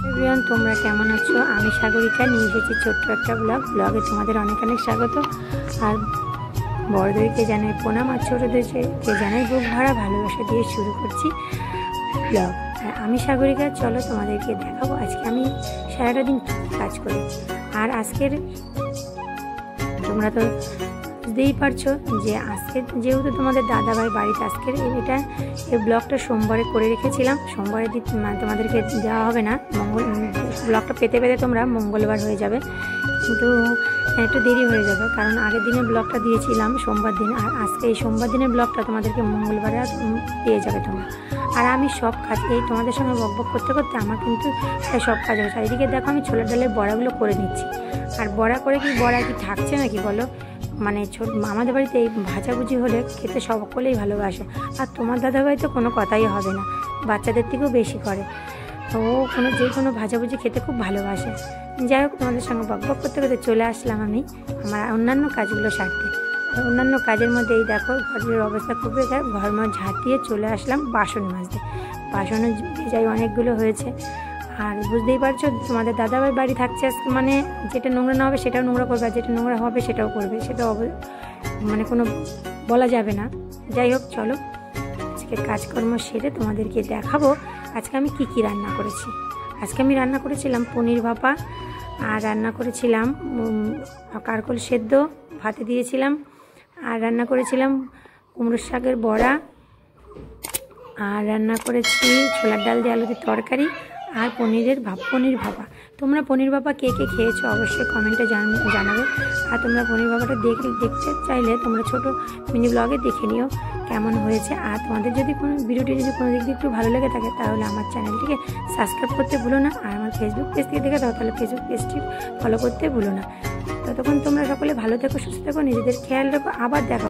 Everyone, তোমরা কেমন আছো? আমি সাগরিকা নিয়ে এসেছি ছোট্ট একটা ব্লগে তোমাদের অনেক অনেক স্বাগত। আর বড়দেরকে জানাই প্রণাম, আর ছোটোদেরকে জানাই বুক ভরা ভালোবাসা দিয়ে শুরু করছি ব্লগ। আর আমি সাগরিকা, চলো তোমাদেরকে দেখাবো আজকে আমি সারাটা দিন কী কাজ করি। আর আজকের তোমরা তো বুঝতেই পারছো যে আজকে যেহেতু তোমাদের দাদাভাই বাড়িতে, আজকের এই ব্লগটা সোমবারে করে রেখেছিলাম। সোমবারে তোমাদেরকে দেওয়া হবে না, ব্লগটা পেতে পেতে তোমরা মঙ্গলবার হয়ে যাবে, কিন্তু একটু দেরি হয়ে যাবে, কারণ আগের দিনের ব্লগটা দিয়েছিলাম সোমবার দিন, আর আজকে এই সোমবার দিনের ব্লগটা তোমাদেরকে মঙ্গলবারে পেয়ে যাবে তোমরা। আর আমি সব কাজ এই তোমাদের সঙ্গে বকবক করতে করতে আমার কিন্তু সব কাজ হবে। চারিদিকে দেখো আমি ছোলার ডালের বড়াগুলো করে নিচ্ছি। আর বড়া করে বড়া কি থাকছে নাকি বলো? মানে আমাদের বাড়িতে এই ভাজাভুজি হলে খেতে সকলেই ভালোবাসে। আর তোমার দাদাভাই তো কোনো কথাই হবে না, বাচ্চাদের থেকেও বেশি করে, তো ও যে কোনো ভাজাভুজি খেতে খুব ভালোবাসে। যাই হোক, তোমাদের সঙ্গে বকবক করতে করতে চলে আসলাম আমি আমার অন্যান্য কাজগুলো সারতে। আর অন্যান্য কাজের মধ্যে এই দেখো ঘরের অবস্থা খুব বেকার, ঘর ঝাঁট দিয়ে চলে আসলাম বাসন মাজতে। বাসনও যাই অনেকগুলো হয়েছে। আর বুঝতেই পারছো তোমাদের দাদাভাই বাড়ি থাকছে আজকে, মানে যেটা নোংরা না হবে সেটাও নোংরা করবে, আর যেটা নোংরা হবে সেটাও করবে, সেটা মানে কোনো বলা যাবে না। যাই হোক, চলো আজকে কাজকর্ম সেরে তোমাদেরকে দেখাবো আজকে আমি কি রান্না করেছি। আজকে আমি রান্না করেছিলাম পনির ভাপা, আর রান্না করেছিলাম কারকল সেদ্ধ ভাতে দিয়েছিলাম, আর রান্না করেছিলাম কুমড়োর শাকের বড়া, আর রান্না করেছি ছোলার ডাল দিয়ে আলু দিয়ে তরকারি, আর পনির ভাপা। তোমরা পনির ভাপা কে কে খেয়েছো অবশ্যই কমেন্টে জানাবে। আর তোমরা পনির ভাপাটা দেখতে চাইলে তোমরা ছোটো মিনি ব্লগে দেখে নিও কেমন হয়েছে। আর তোমাদের যদি কোনো ভিডিওটি যদি কোনো দিক দিয়ে একটু ভালো লেগে থাকে তাহলে আমার চ্যানেলটিকে সাবস্ক্রাইব করতে ভুলো না। আর আমার ফেসবুক পেজ থেকে দেখে দাও তাহলে ফেসবুক পেজটি ফলো করতে ভুলো না। ততক্ষণ তোমরা সকলে ভালো থেকো, সুস্থ থেকো, নিজেদের খেয়াল রাখো। আবার দেখো।